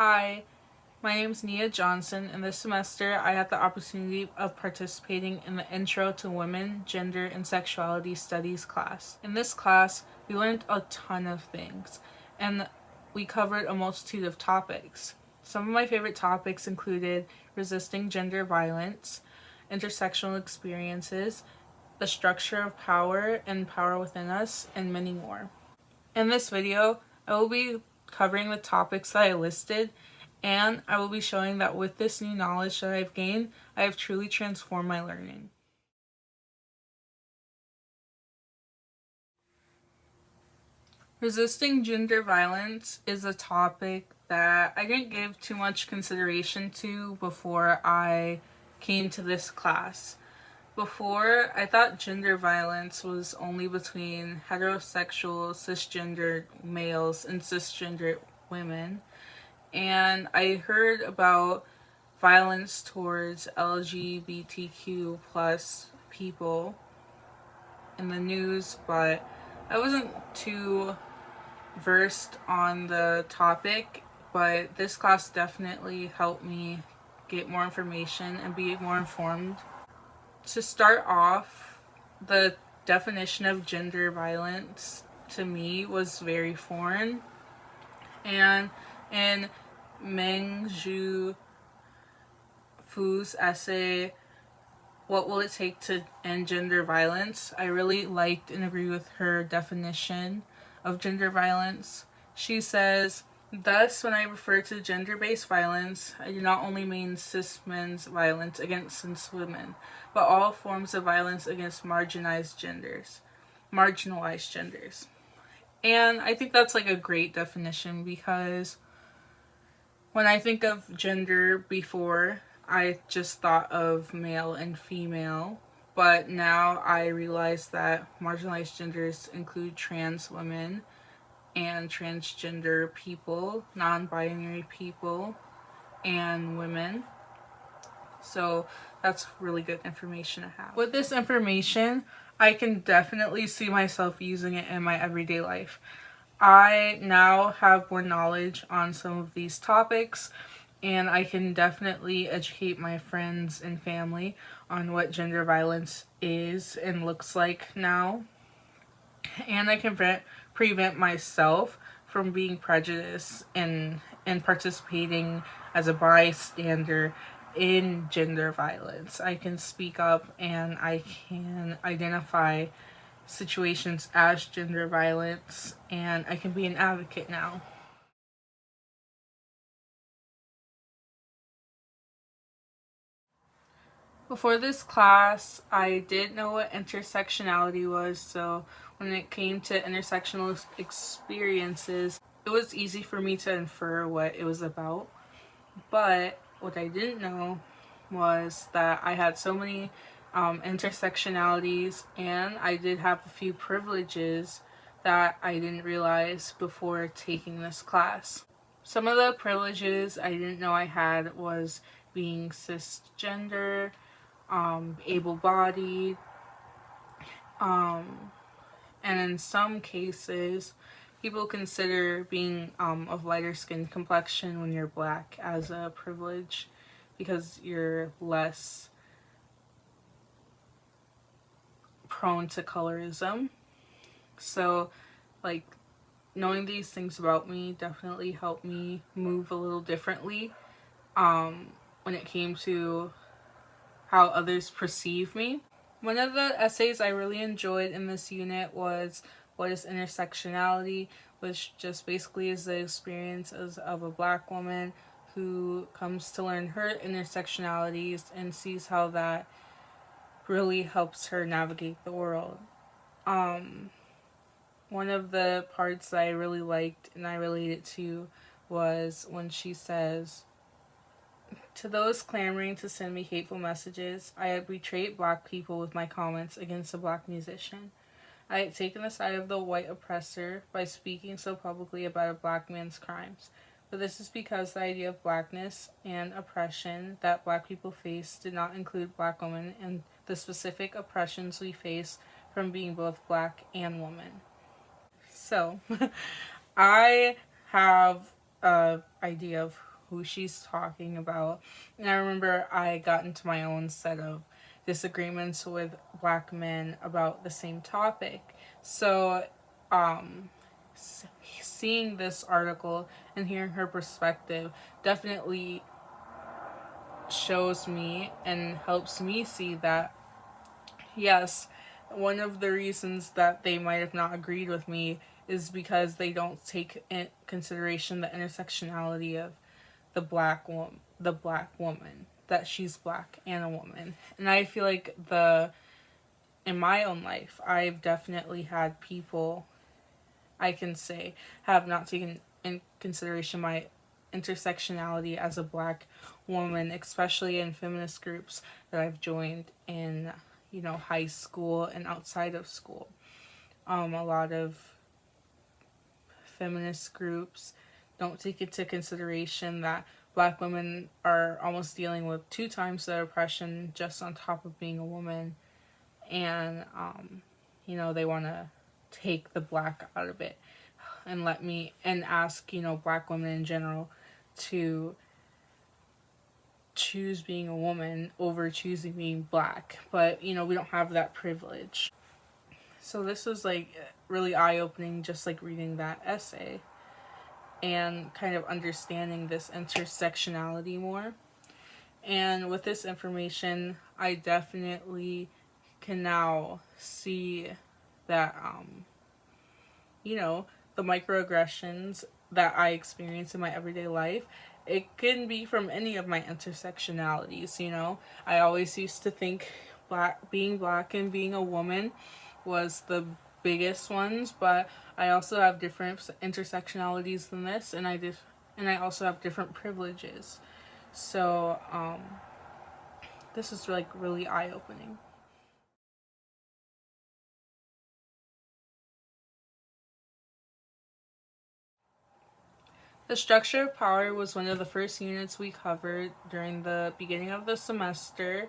Hi, my name is Nia Johnson, and this semester I had the opportunity of participating in the Intro to Women, Gender, and Sexuality Studies class. In this class, we learned a ton of things, and we covered a multitude of topics. Some of my favorite topics included resisting gender violence, intersectional experiences, the structure of power and power within us, and many more. In this video, I will be covering the topics that I listed, and I will be showing that with this new knowledge that I've gained, I have truly transformed my learning. Resisting gender violence is a topic that I didn't give too much consideration to before I came to this class. Before, I thought gender violence was only between heterosexual, cisgender males and cisgender women. And I heard about violence towards LGBTQ plus people in the news, but I wasn't too versed on the topic. But this class definitely helped me get more information and be more informed. To start off, the definition of gender violence to me was very foreign, and in Meng Zhu Fu's essay, What Will It Take to End Gender Violence? I really liked and agree with her definition of gender violence. She says, thus, when I refer to gender-based violence, I do not only mean cis men's violence against cis women, but all forms of violence against marginalized genders. And I think that's like a great definition, because when I think of gender before, I just thought of male and female, but now I realize that marginalized genders include trans women and transgender people, non-binary people, and women. So that's really good information to have. With this information, I can definitely see myself using it in my everyday life. I now have more knowledge on some of these topics, and I can definitely educate my friends and family on what gender violence is and looks like now. And I can prevent myself from being prejudiced and participating as a bystander in gender violence. I can speak up and I can identify situations as gender violence, and I can be an advocate now. Before this class, I did know what intersectionality was, so when it came to intersectional experiences, it was easy for me to infer what it was about. But what I didn't know was that I had so many intersectionalities, and I did have a few privileges that I didn't realize before taking this class. Some of the privileges I didn't know I had was being cisgender, able-bodied, and in some cases, people consider being of lighter skin complexion when you're black as a privilege, because you're less prone to colorism. So, like, knowing these things about me definitely helped me move a little differently when it came to how others perceive me. One of the essays I really enjoyed in this unit was What is Intersectionality, which just basically is the experience of a black woman who comes to learn her intersectionalities and sees how that really helps her navigate the world. One of the parts that I really liked and I related to was when she says, to those clamoring to send me hateful messages, I had betrayed black people with my comments against a black musician. I had taken the side of the white oppressor by speaking so publicly about a black man's crimes. But this is because the idea of blackness and oppression that black people face did not include black women and the specific oppressions we face from being both black and woman. So, I have an idea of who she's talking about. And I remember I got into my own set of disagreements with black men about the same topic. So, um, seeing this article and hearing her perspective definitely shows me and helps me see that, yes, one of the reasons that they might have not agreed with me is because they don't take in consideration the intersectionality of the black woman, that she's black and a woman. And I feel like in my own life, I've definitely had people, I can say, have not taken in consideration my intersectionality as a black woman, especially in feminist groups that I've joined in, high school and outside of school. A lot of feminist groups don't take into consideration that black women are almost dealing with 2 times the oppression just on top of being a woman. And, they want to take the black out of it and ask, black women in general to choose being a woman over choosing being black. But, we don't have that privilege. So this was like really eye-opening, just like reading that essay and kind of understanding this intersectionality more. And with this information, I definitely can now see that, the microaggressions that I experience in my everyday life, it can be from any of my intersectionalities. I always used to think being black and being a woman was the biggest ones, but I also have different intersectionalities than this, and I also have different privileges. So this is like really eye-opening. The structure of power was one of the first units we covered during the beginning of the semester,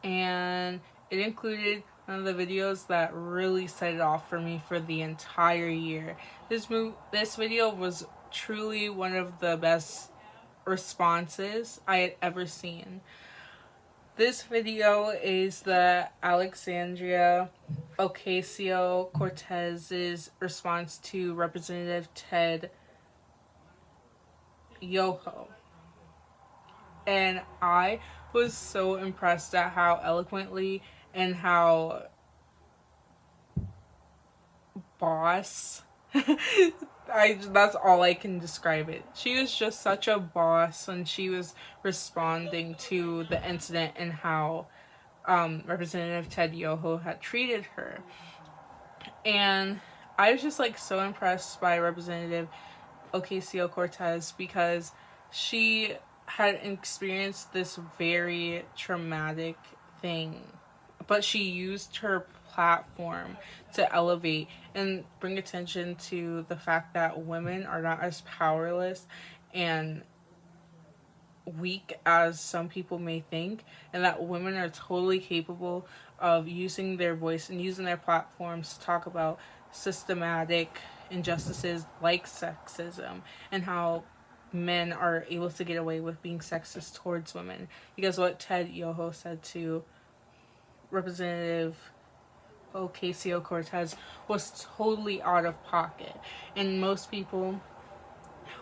and it included one of the videos that really set it off for me for the entire year. This video was truly one of the best responses I had ever seen. This video is the Alexandria Ocasio-Cortez's response to Representative Ted Yoho. And I was so impressed at how eloquently and how boss that's all I can describe it. She was just such a boss when she was responding to the incident and how Representative Ted Yoho had treated her. And I was just like so impressed by Representative Ocasio-Cortez because she had experienced this very traumatic thing, but she used her platform to elevate and bring attention to the fact that women are not as powerless and weak as some people may think, and that women are totally capable of using their voice and using their platforms to talk about systematic injustices like sexism and how men are able to get away with being sexist towards women. Because what Ted Yoho said to Representative Ocasio-Cortez was totally out of pocket, and most people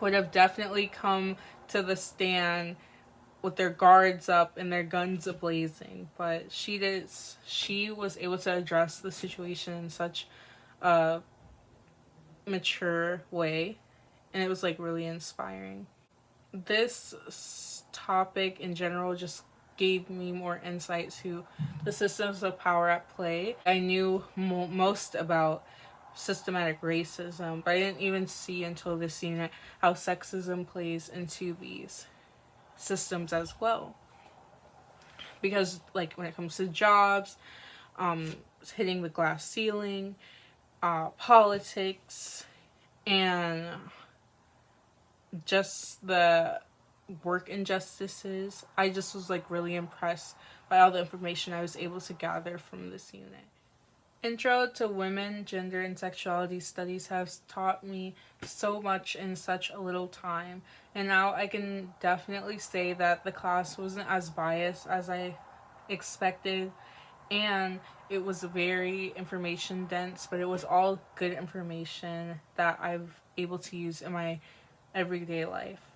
would have definitely come to the stand with their guards up and their guns ablazing, but she was able to address the situation in such a mature way, and it was like really inspiring. This topic in general just gave me more insight to the systems of power at play. I knew most about systematic racism, but I didn't even see until this unit how sexism plays into these systems as well. Because like when it comes to jobs, hitting the glass ceiling, politics, and just the work injustices, I just was like really impressed by all the information I was able to gather from this unit. Intro to Women, Gender, and Sexuality Studies has taught me so much in such a little time. And now I can definitely say that the class wasn't as biased as I expected. And it was very information dense, but it was all good information that I've able to use in my everyday life.